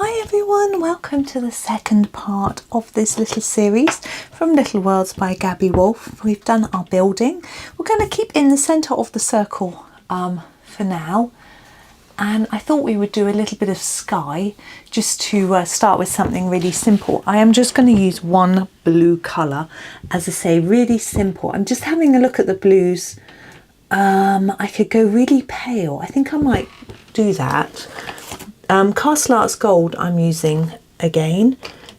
Hi everyone, welcome to the second part of this little series from Little Worlds by Gabi Wolf. We've done our building. We're going to keep in the centre of the circle for now, and I thought we would do a little bit of sky just to start with something really simple. I am just going to use one blue colour, as I say, really simple. I'm just having a look at the blues. I could go really pale. I think I might do that. Castle Arts Gold I'm using again,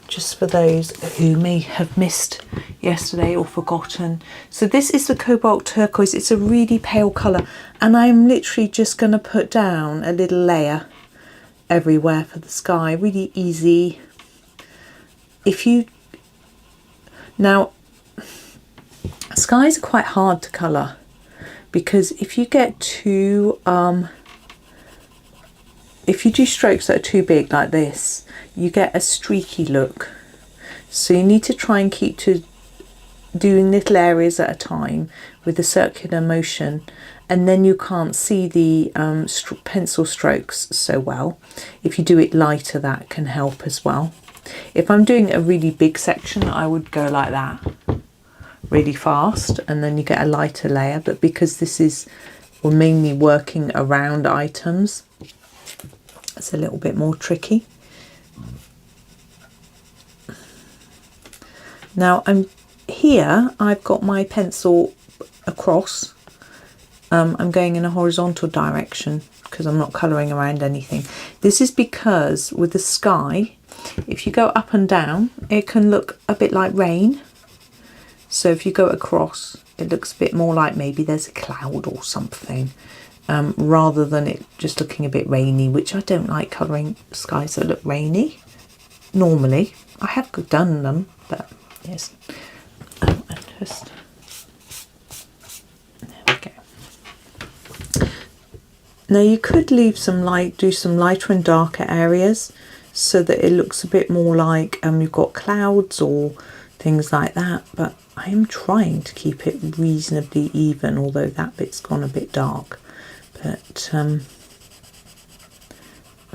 just for those who may have missed yesterday or forgotten. So this is the cobalt turquoise. It's a really pale colour, and I'm literally just going to put down a little layer everywhere for the sky. Really easy. Now, skies are quite hard to colour, because if you get too if you do strokes that are too big like this, you get a streaky look. So you need to try and keep to doing little areas at a time with the circular motion, and then you can't see the pencil strokes so well. If you do it lighter, that can help as well. If I'm doing a really big section, I would go like that, really fast, and then you get a lighter layer. But because we're mainly working around items, it's a little bit more tricky. Now I've got my pencil across. I'm going in a horizontal direction because I'm not colouring around anything. This is because with the sky, if you go up and down, it can look a bit like rain. So if you go across, it looks a bit more like maybe there's a cloud or something. Rather than it just looking a bit rainy, which I don't like colouring skies that look rainy normally. I have done them, but yes. And just there we go. Now you could leave some light, do some lighter and darker areas so that it looks a bit more like you've got clouds or things like that, but I am trying to keep it reasonably even, although that bit's gone a bit dark. But I'm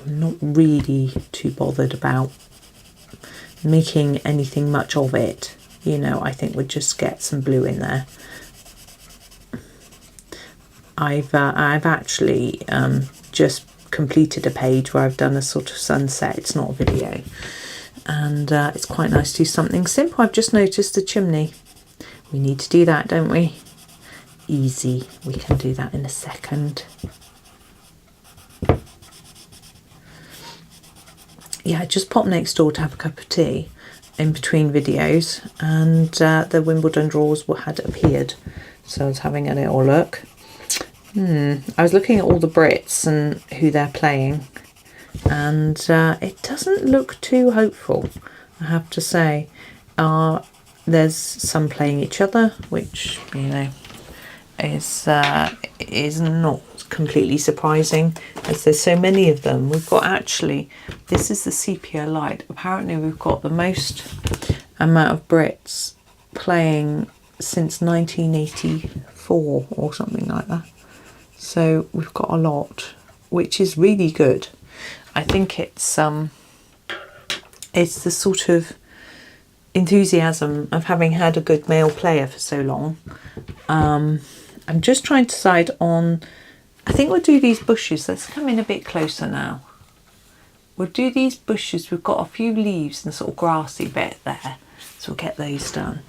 not really too bothered about making anything much of it. You know, I think we'll just get some blue in there. I've actually just completed a page where I've done a sort of sunset. It's not a video, and it's quite nice to do something simple. I've just noticed the chimney. We need to do that, don't we? Easy, we can do that in a second. Yeah, I just popped next door to have a cup of tea in between videos, and the Wimbledon draws had appeared, so I was having a little look. I was looking at all the Brits and who they're playing, and it doesn't look too hopeful, I have to say. There's some playing each other, which, you know, is not completely surprising, as there's so many of them. We've got, actually, this is the sepia light. Apparently we've got the most amount of Brits playing since 1984 or something like that. So we've got a lot, which is really good. I think it's the sort of enthusiasm of having had a good male player for so long. I'm just trying to decide on, I think we'll do these bushes. Let's come in a bit closer now. We'll do these bushes. We've got a few leaves and a sort of grassy bit there, so we'll get those done.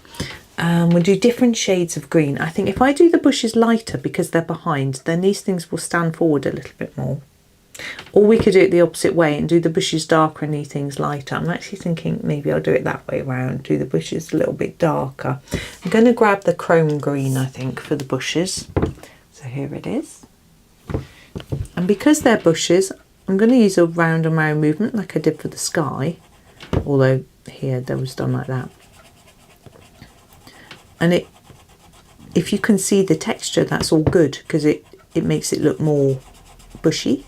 We'll do different shades of green. I think if I do the bushes lighter because they're behind, then these things will stand forward a little bit more. Or we could do it the opposite way and do the bushes darker and these things lighter. I'm actually thinking maybe I'll do it that way around, do the bushes a little bit darker. I'm going to grab the chrome green, I think, for the bushes. So here it is. And because they're bushes, I'm going to use a round and round movement like I did for the sky, although here that was done like that. And if you can see the texture, that's all good, because it makes it look more bushy.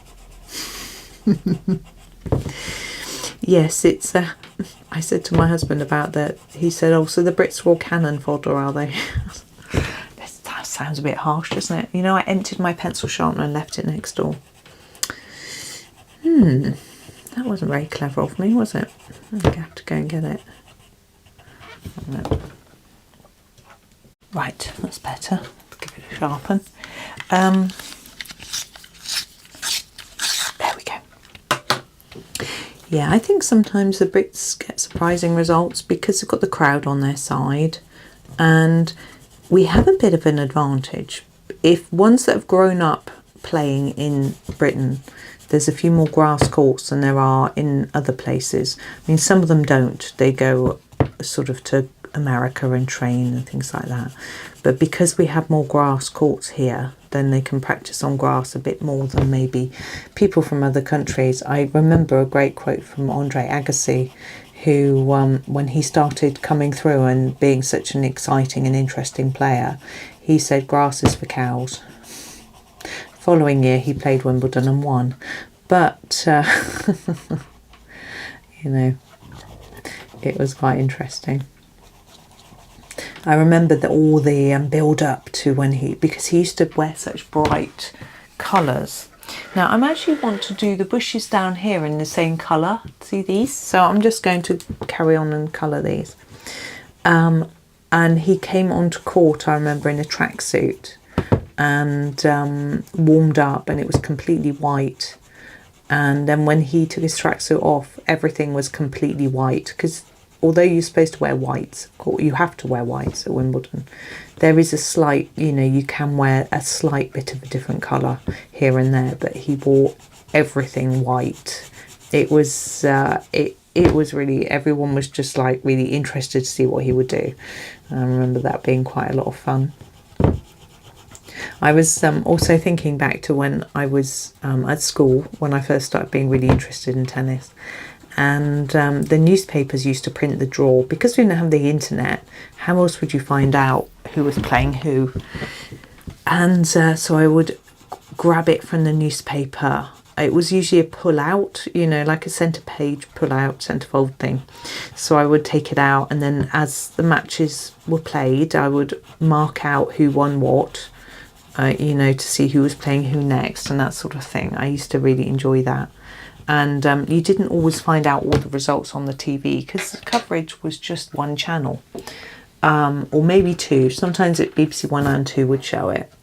Yes, it's I said to my husband about that. He said, oh, so the Brits are all cannon fodder, are they? That sounds a bit harsh, doesn't it? You know, I emptied my pencil sharpener and left it next door. That wasn't very clever of me, was it? I'm going to have to go and get it. Right, that's better. Give it a sharpen. There we go. Yeah, I think sometimes the Brits get surprising results because they've got the crowd on their side, and we have a bit of an advantage. If ones that have grown up playing in Britain, there's a few more grass courts than there are in other places. I mean, some of them don't. They go sort of to America and train and things like that. But because we have more grass courts here, then they can practice on grass a bit more than maybe people from other countries. I remember a great quote from Andre Agassi, who, when he started coming through and being such an exciting and interesting player, he said grass is for cows. Following year he played Wimbledon and won, but you know, it was quite interesting. I remember that all the build up to when because he used to wear such bright colours. Now I'm actually want to do the bushes down here in the same colour. See these? So I'm just going to carry on and colour these. And he came onto court, I remember, in a tracksuit and warmed up, and it was completely white. And then when he took his tracksuit off, everything was completely white, because although you're supposed to wear whites, you have to wear whites at Wimbledon, there is a slight, you know, you can wear a slight bit of a different colour here and there, but he wore everything white. It was it was really, everyone was just like really interested to see what he would do. And I remember that being quite a lot of fun. I was also thinking back to when I was at school, when I first started being really interested in tennis. And the newspapers used to print the draw. Because we didn't have the internet, how else would you find out who was playing who? And so I would grab it from the newspaper. It was usually a pull out, you know, like a centre page pull out, centrefold thing. So I would take it out, and then as the matches were played, I would mark out who won what, you know, to see who was playing who next and that sort of thing. I used to really enjoy that. And you didn't always find out all the results on the TV because the coverage was just one channel, or maybe two. Sometimes BBC One and Two would show it.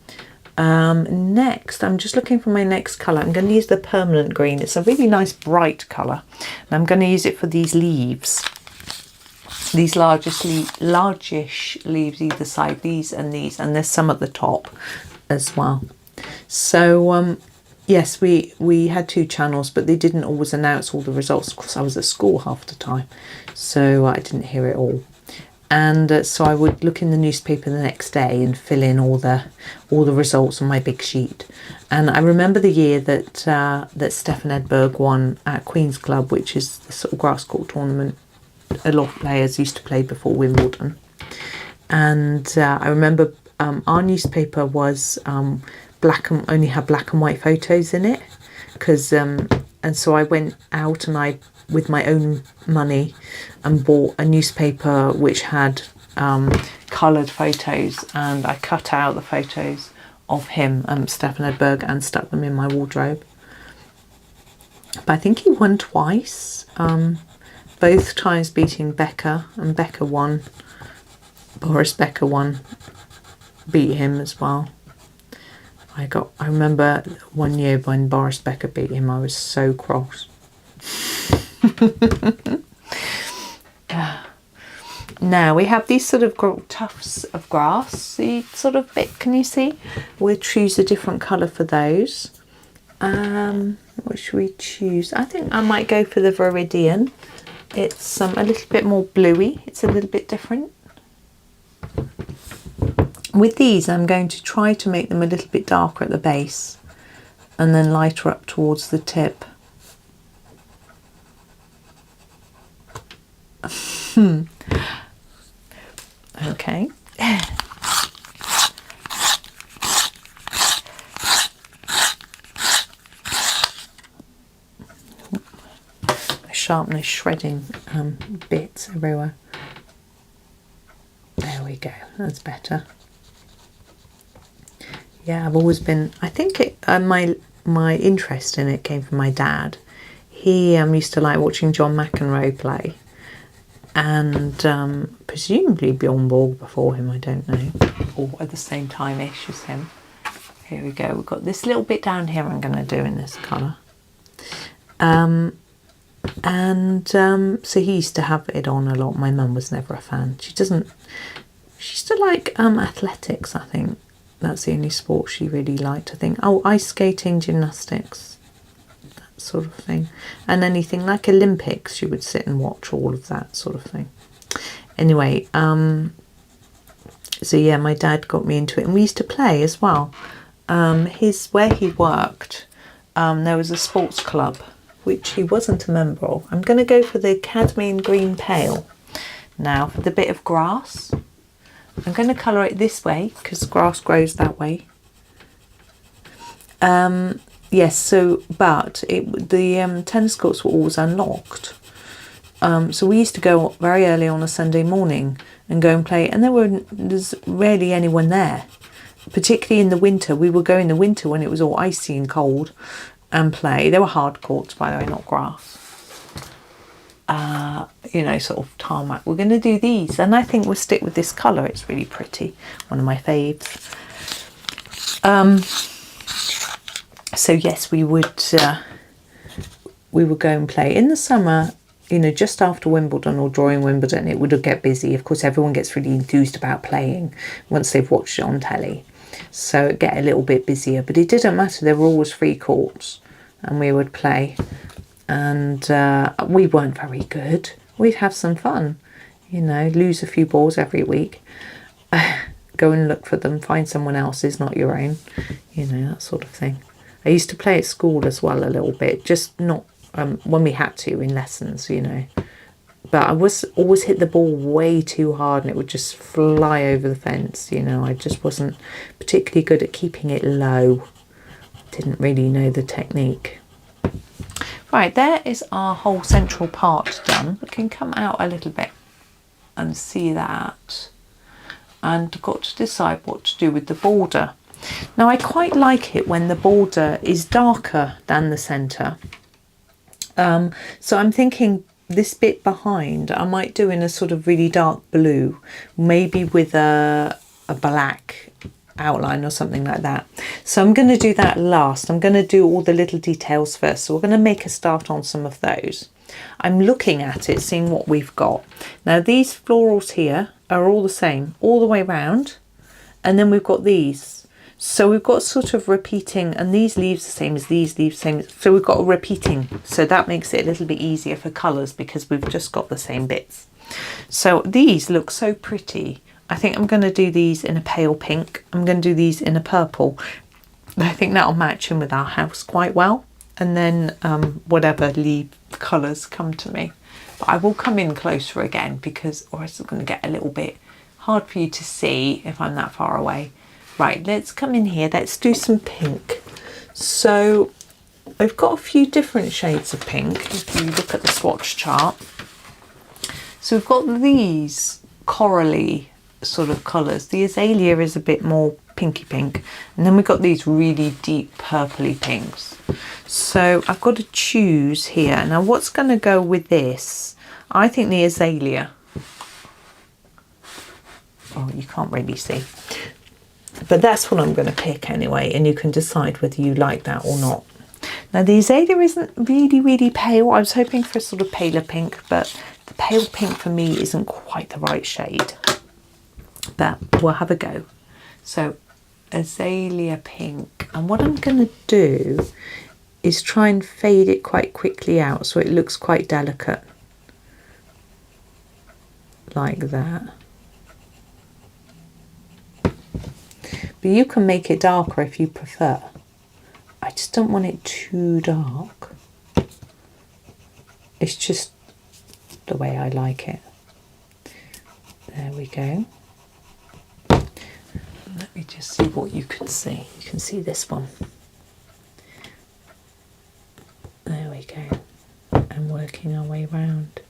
Next, I'm just looking for my next colour. I'm going to use the permanent green. It's a really nice bright colour, and I'm going to use it for these leaves. These largish leaves either side, these, and there's some at the top as well. So yes, we had two channels, but they didn't always announce all the results because I was at school half the time, so I didn't hear it all. And so I would look in the newspaper the next day and fill in all the results on my big sheet. And I remember the year that Stefan Edberg won at Queen's Club, which is the sort of grass court tournament a lot of players used to play before Wimbledon. And I remember our newspaper was only had black and white photos in it, because and so I went out and I, with my own money, and bought a newspaper which had coloured photos, and I cut out the photos of him, Stefan Edberg, and stuck them in my wardrobe. But I think he won twice, both times beating Becker, and Becker won. Boris Becker won, beat him as well. I remember one year when Boris Becker beat him, I was so cross. Now we have these sort of tufts of grass, the sort of bit, can you see? We'll choose a different colour for those. What should we choose? I think I might go for the viridian. It's a little bit more bluey, it's a little bit different. With these, I'm going to try to make them a little bit darker at the base and then lighter up towards the tip. Okay. My sharpener shredding bits everywhere. There we go, that's better. Yeah, I've always been, I think my interest in it came from my dad. he used to like watching John McEnroe play, and presumably Bjorn Borg before him, I don't know, or at the same time-ish as him. Here we go, we've got this little bit down here I'm going to do in this colour. So he used to have it on a lot. My mum was never a fan. She used to like athletics, I think. That's the only sport she really liked, I think. Oh, ice skating, gymnastics, that sort of thing. And anything like Olympics, she would sit and watch all of that sort of thing. Anyway, so yeah, my dad got me into it, and we used to play as well. Where he worked, there was a sports club, which he wasn't a member of. I'm going to go for the cadmium green pale. Now for the bit of grass, I'm going to colour it this way because grass grows that way. Yes, so but the tennis courts were always unlocked. So we used to go very early on a Sunday morning and go and play, and there's rarely anyone there. Particularly in the winter, we would go in the winter when it was all icy and cold and play. They were hard courts, by the way, not grass. You know, sort of tarmac. We're going to do these, and I think we'll stick with this colour. It's really pretty, one of my faves. So yes, we would go and play in the summer. You know, just after Wimbledon or during Wimbledon, it would get busy. Of course, everyone gets really enthused about playing once they've watched it on telly. So it'd get a little bit busier, but it didn't matter. There were always free courts and we would play. And we weren't very good. We'd have some fun, you know, lose a few balls every week. Go and look for them, find someone else's, not your own, you know, that sort of thing. I used to play at school as well a little bit, just not when we had to in lessons, you know. But I was always hit the ball way too hard and it would just fly over the fence, you know. I just wasn't particularly good at keeping it low. Didn't really know the technique. Right, there is our whole central part done. We can come out a little bit and see that. And got to decide what to do with the border. Now I quite like it when the border is darker than the centre. So I'm thinking this bit behind I might do in a sort of really dark blue, maybe with a black outline or something like that. So I'm going to do that last. I'm going to do all the little details first. So we're going to make a start on some of those. I'm looking at it, seeing what we've got. Now these florals here are all the same all the way around, and then we've got these. So we've got sort of repeating, and these leaves the same as these leaves the same. So we've got a repeating. So that makes it a little bit easier for colours because we've just got the same bits. So these look so pretty. I think I'm going to do these in a pale pink. I'm going to do these in a purple. I think that'll match in with our house quite well. And then whatever leaf colours come to me. But I will come in closer again because or else it's going to get a little bit hard for you to see if I'm that far away. Right, let's come in here. Let's do some pink. So I've got a few different shades of pink if you look at the swatch chart. So we've got these corally sort of colours. The azalea is a bit more pinky pink, and then we've got these really deep purpley pinks. So I've got to choose here. Now what's going to go with this? I think the azalea. Oh, you can't really see. But that's what I'm going to pick anyway, and you can decide whether you like that or not. Now the azalea isn't really pale. I was hoping for a sort of paler pink, but the pale pink for me isn't quite the right shade. But we'll have a go. So azalea pink, and what I'm going to do is try and fade it quite quickly out so it looks quite delicate. Like that. But you can make it darker if you prefer. I just don't want it too dark. It's just the way I like it. There we go. Let me just see what you can see. You can see this one. There we go. And working our way round.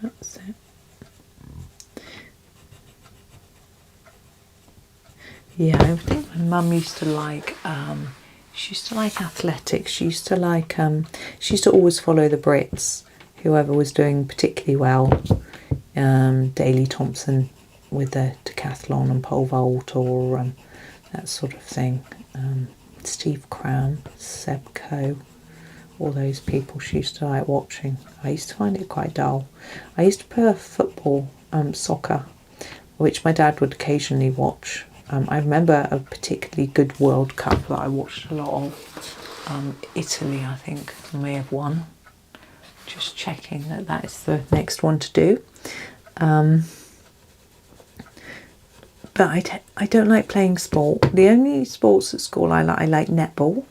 That's it. Yeah, I think my mum used to like she used to like athletics. She used to always follow the Brits, whoever was doing particularly well. Daley Thompson with the decathlon and pole vault, or that sort of thing. Steve Cram, Seb Coe, all those people she used to like watching. I used to find it quite dull. I used to prefer football, soccer, which my dad would occasionally watch. I remember a particularly good World Cup that I watched a lot of. Italy, I think, may have won. Just checking that is the next one to do. But I don't like playing sport. The only sports at school I like netball.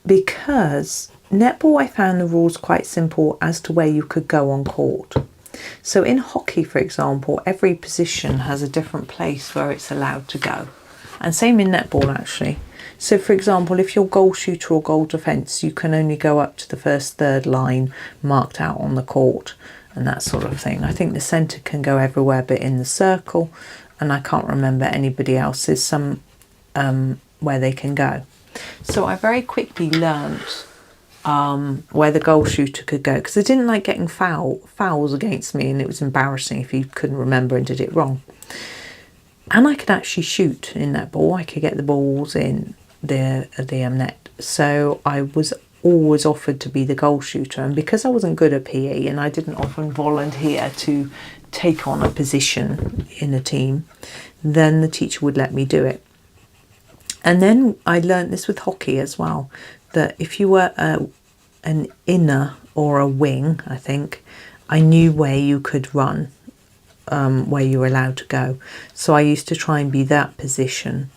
Because netball, I found the rules quite simple as to where you could go on court. So in hockey, for example, every position has a different place where it's allowed to go. And same in netball, actually. So, for example, if you're goal shooter or goal defence, you can only go up to the first third line marked out on the court and that sort of thing. I think the centre can go everywhere but in the circle, and I can't remember anybody else's where they can go. So I very quickly learnt where the goal shooter could go, because I didn't like getting fouls against me, and it was embarrassing if you couldn't remember and did it wrong. And I could actually shoot in that ball. I could get the balls in the net. So I was always offered to be the goal shooter, and because I wasn't good at PE and I didn't often volunteer to take on a position in a team, then the teacher would let me do it. And then I learnt this with hockey as well, that if you were an inner or a wing, I think, I knew where you could run, where you were allowed to go. So I used to try and be that position,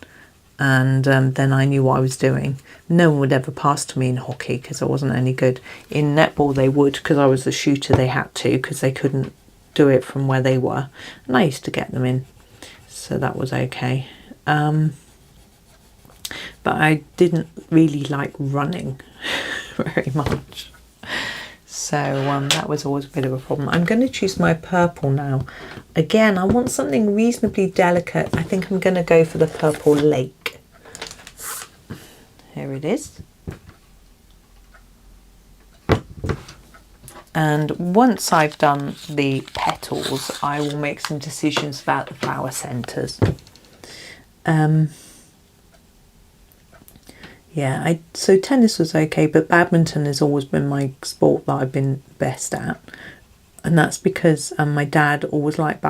and then I knew what I was doing. No one would ever pass to me in hockey because I wasn't any good. In netball they would, because I was the shooter, they had to, because they couldn't do it from where they were. And I used to get them in, so that was okay. But I didn't really like running very much. So that was always a bit of a problem. I'm going to choose my purple now. Again, I want something reasonably delicate. I think I'm going to go for the purple lake. Here it is. And once I've done the petals, I will make some decisions about the flower centres. Yeah, so tennis was okay, but badminton has always been my sport that I've been best at. And that's because my dad always liked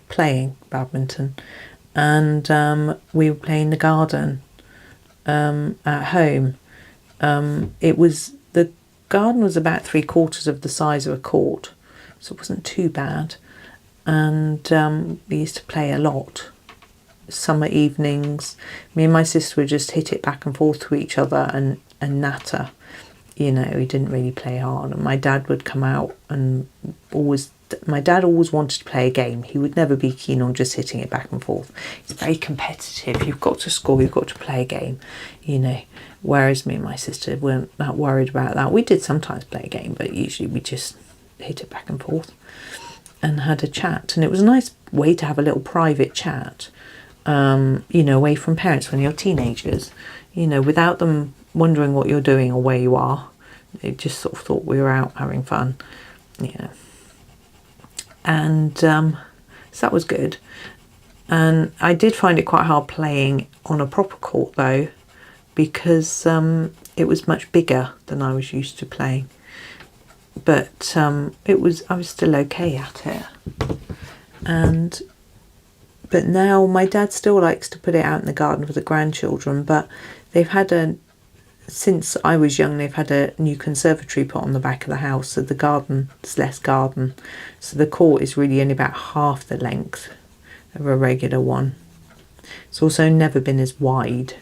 playing badminton. And we would play in the garden at home. The garden was about 3/4 of the size of a court, so it wasn't too bad. And we used to play a lot. Summer evenings, me and my sister would just hit it back and forth to each other and natter. You know, we didn't really play hard. And my dad would come out and my dad always wanted to play a game. He would never be keen on just hitting it back and forth. He's very competitive. You've got to score, you've got to play a game, you know. Whereas me and my sister weren't that worried about that. We did sometimes play a game, but usually we just hit it back and forth and had a chat. And it was a nice way to have a little private chat. You know, away from parents when you're teenagers, you know, without them wondering what you're doing or where you are. They just sort of thought we were out having fun, you know. And so that was good. And I did find it quite hard playing on a proper court though, because it was much bigger than I was used to playing. But I was still okay at it. But now my dad still likes to put it out in the garden for the grandchildren, but since I was young, they've had a new conservatory put on the back of the house, so the garden's less garden. So the court is really only about half the length of a regular one. It's also never been as wide.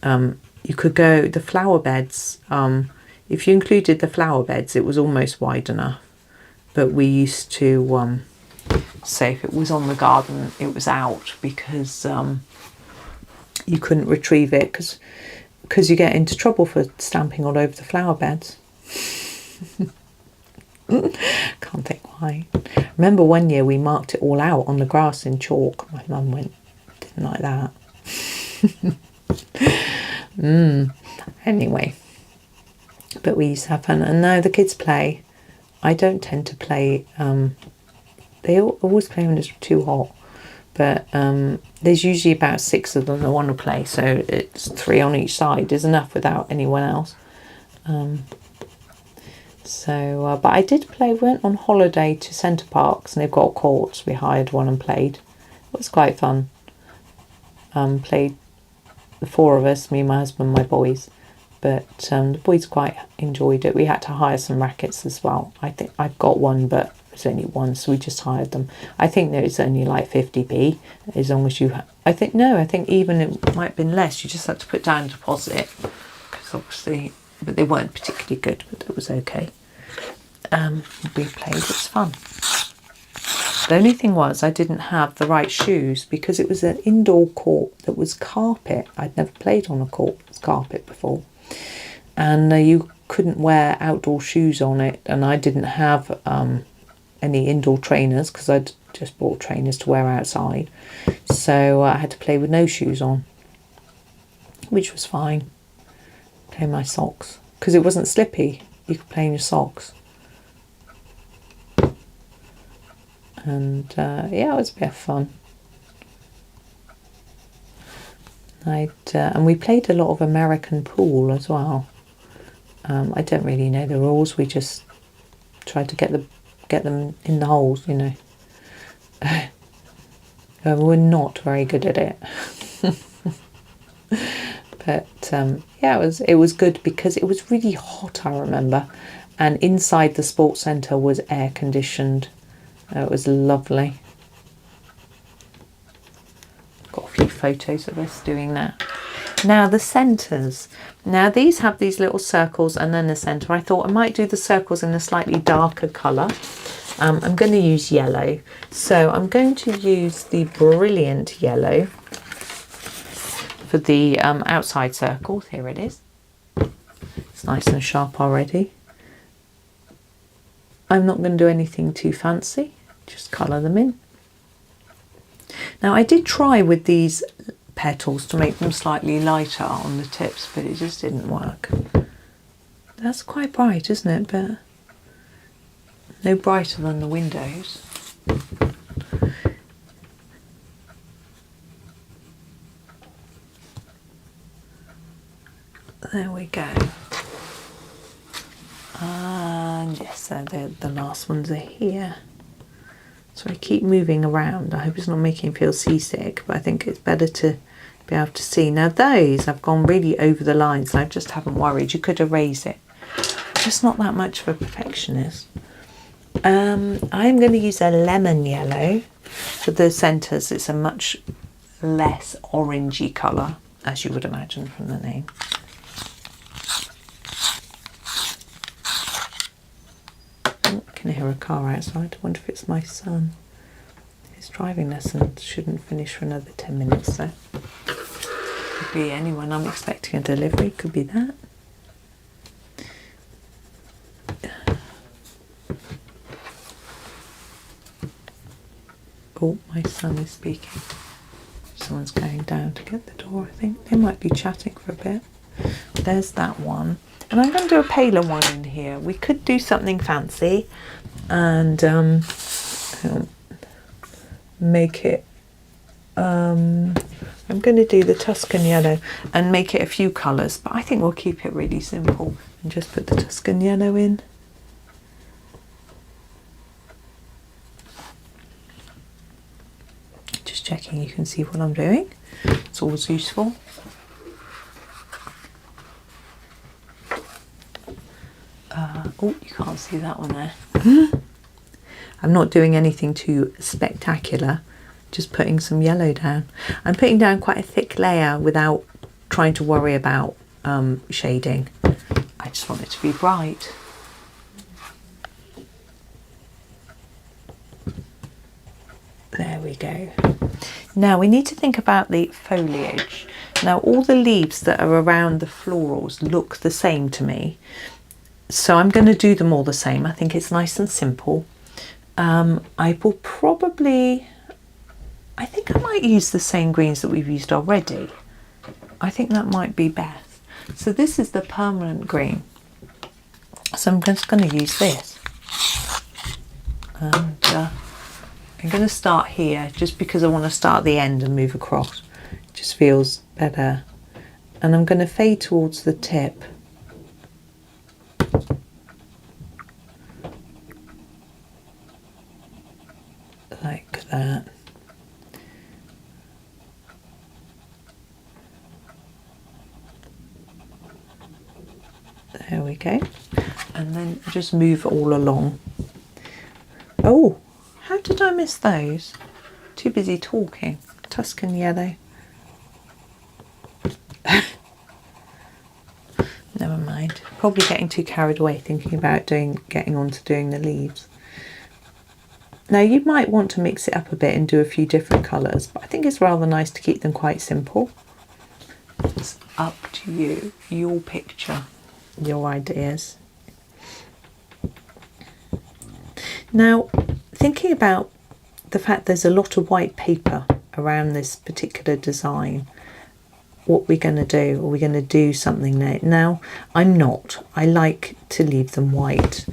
You could go, the flower beds, if you included the flower beds, it was almost wide enough. But we used to say if it was on the garden, it was out, because you couldn't retrieve it, because you get into trouble for stamping all over the flower beds. Can't think why. Remember one year we marked it all out on the grass in chalk. My mum didn't something like that. Anyway, but we used to have fun, and now the kids play. I don't tend to play, they always play when it's too hot, but there's usually about 6 of them that want to play, so it's 3 on each side is enough without anyone else. But I did play, went on holiday to Centre Parks, and they've got courts. We hired one and played. It was quite fun. Played the 4 of us, me, my husband, my boys. But the boys quite enjoyed it. We had to hire some rackets as well. I think I've got one, but it's only one, so we just hired them. I think that it's only like 50p, as long as you... I think even it might have been less. You just had to put down a deposit, because obviously... But they weren't particularly good, but it was okay. We played, it was fun. The only thing was I didn't have the right shoes, because it was an indoor court that was carpet. I'd never played on a court with carpet before. And you couldn't wear outdoor shoes on it, and I didn't have any indoor trainers, because I'd just bought trainers to wear outside. So I had to play with no shoes on, which was fine. Play my socks, because it wasn't slippy. You could play in your socks. And yeah, it was a bit of fun. And we played a lot of American pool as well. I don't really know the rules. We just tried to get them in the holes, you know. We're not very good at it. But yeah, it was good, because it was really hot, I remember. And inside the sports centre was air conditioned. It was lovely. Got a few photos of us doing that. Now the centres. Now these have these little circles and then the centre. I thought I might do the circles in a slightly darker colour. I'm going to use yellow. So I'm going to use the Brilliant Yellow for the outside circles. Here it is. It's nice and sharp already. I'm not going to do anything too fancy. Just colour them in. Now I did try with these petals to make them slightly lighter on the tips, but it just didn't work. That's quite bright, isn't it? But no brighter than the windows. There we go. And yes, the last ones are here. So I keep moving around. I hope it's not making me feel seasick, but I think it's better to be able to see. Now those, I've gone really over the lines, and I just haven't worried. You could erase it. I'm just not that much of a perfectionist. I'm going to use a lemon yellow for the centres. It's a much less orangey colour, as you would imagine from the name. I can hear a car outside. I wonder if it's my son. His driving lesson shouldn't finish for another 10 minutes, so could be anyone. I'm expecting a delivery. Could be that. Oh, my son is speaking. Someone's going down to get the door, I think. They might be chatting for a bit. There's that one. And I'm going to do a paler one in here. We could do something fancy and make it... I'm going to do the Tuscan yellow and make it a few colours, but I think we'll keep it really simple and just put the Tuscan yellow in. Just checking you can see what I'm doing. It's always useful. Oh, you can't see that one there. I'm not doing anything too spectacular, just putting some yellow down. I'm putting down quite a thick layer without trying to worry about shading. I just want it to be bright. There we go. Now we need to think about the foliage. Now all the leaves that are around the florals look the same to me. So I'm going to do them all the same. I think it's nice and simple. I will probably I think I might use the same greens that we've used already. I think that might be best. So this is the permanent green. So I'm just going to use this. And I'm going to start here just because I want to start at the end and move across. It just feels better. And I'm going to fade towards the tip. Like that. There we go. And then just move all along. Oh, how did I miss those? Too busy talking. Tuscan yellow. Never mind. Probably getting too carried away thinking about getting on to doing the leaves. Now you might want to mix it up a bit and do a few different colours, but I think it's rather nice to keep them quite simple. It's up to you, your picture, your ideas. Now, thinking about the fact there's a lot of white paper around this particular design, what we're going to do, are we going to do something there? Now, I'm not. I like to leave them white,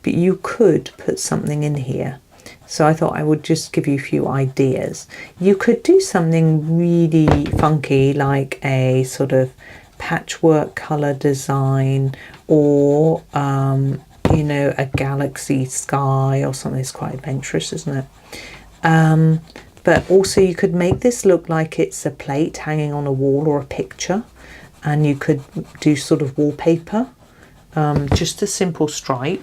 but you could put something in here. So I thought I would just give you a few ideas. You could do something really funky, like a sort of patchwork colour design, or you know, a galaxy sky or something. It's quite adventurous, isn't it? But also you could make this look like it's a plate hanging on a wall or a picture, and you could do sort of wallpaper. Just a simple stripe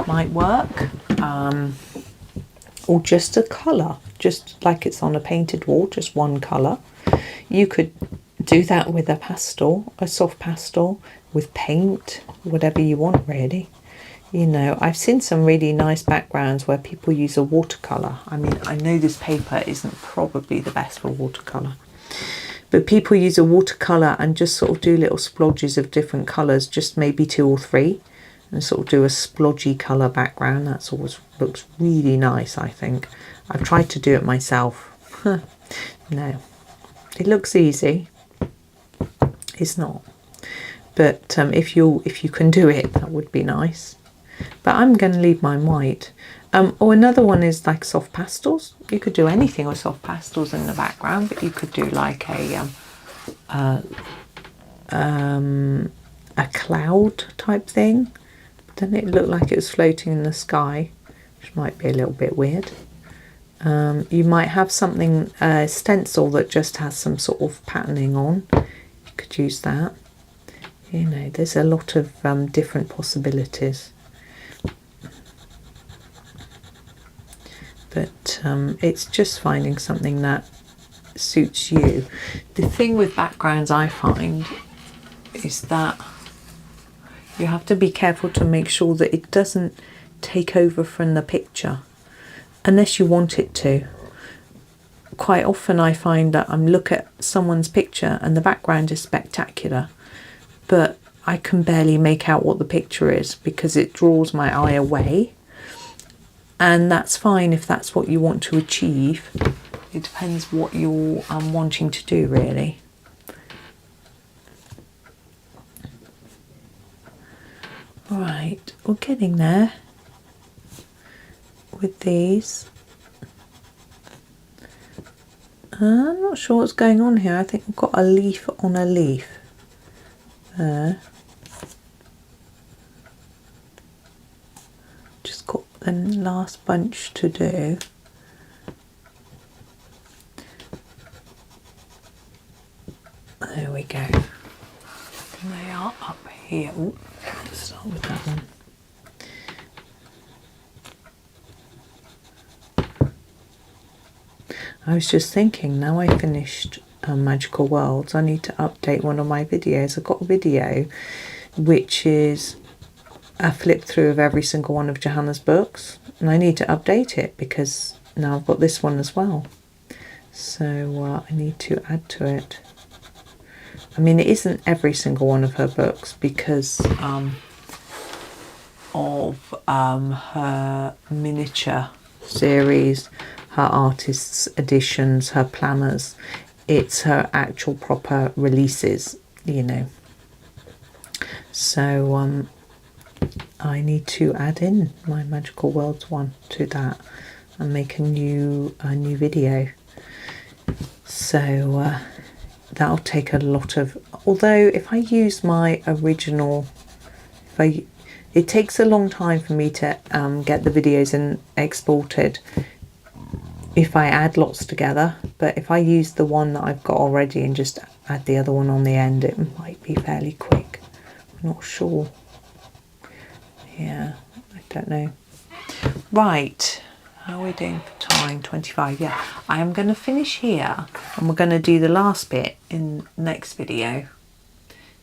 might work. Or just a colour, just like it's on a painted wall, just one colour. You could do that with a pastel, a soft pastel, with paint, whatever you want really. You know, I've seen some really nice backgrounds where people use a watercolour. I mean, I know this paper isn't probably the best for watercolour, but people use a watercolour and just sort of do little splodges of different colours, just maybe 2 or 3. And sort of do a splodgy colour background. That's always looks really nice, I think. I've tried to do it myself. No, it looks easy. It's not. But if you can do it, that would be nice. But I'm going to leave mine white. Or another one is like soft pastels. You could do anything with soft pastels in the background, but you could do like a cloud type thing. Then it looked like it was floating in the sky, which might be a little bit weird. You might have something, stencil that just has some sort of patterning on. You could use that. You know, there's a lot of different possibilities. But it's just finding something that suits you. The thing with backgrounds I find is that you have to be careful to make sure that it doesn't take over from the picture, unless you want it to. Quite often I find that I'm look at someone's picture and the background is spectacular, but I can barely make out what the picture is because it draws my eye away. And that's fine if that's what you want to achieve. It depends what you're wanting to do, really. Right, we're getting there with these. I'm not sure what's going on here. I think I've got a leaf on a leaf there. Just got the last bunch to do. There we go. They are up here. Ooh, let's start with that one. I was just thinking, now I finished Magical Worlds, I need to update one of my videos. I've got a video which is a flip through of every single one of Johanna's books, and I need to update it because now I've got this one as well. So I need to add to it. I mean, it isn't every single one of her books because of her miniature series, her artist's editions, her planners. It's her actual proper releases, you know. So I need to add in my Magical Worlds one to that and make a new video. So that'll take a lot of, although if I use my original, it takes a long time for me to get the videos and exported if I add lots together, but if I use the one that I've got already and just add the other one on the end, it might be fairly quick. I'm not sure. Yeah, I don't know. Right, how are we doing for time? 25. Yeah, I am going to finish here and we're going to do the last bit in the next video,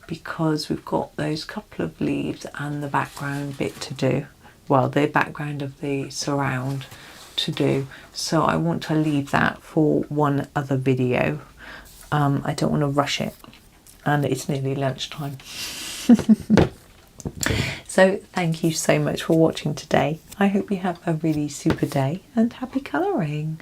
because we've got those couple of leaves and the background bit to do. Well, the background of the surround to do, so I want to leave that for one other video. I don't want to rush it, and it's nearly lunchtime. So thank you so much for watching today. I hope you have a really super day and happy colouring.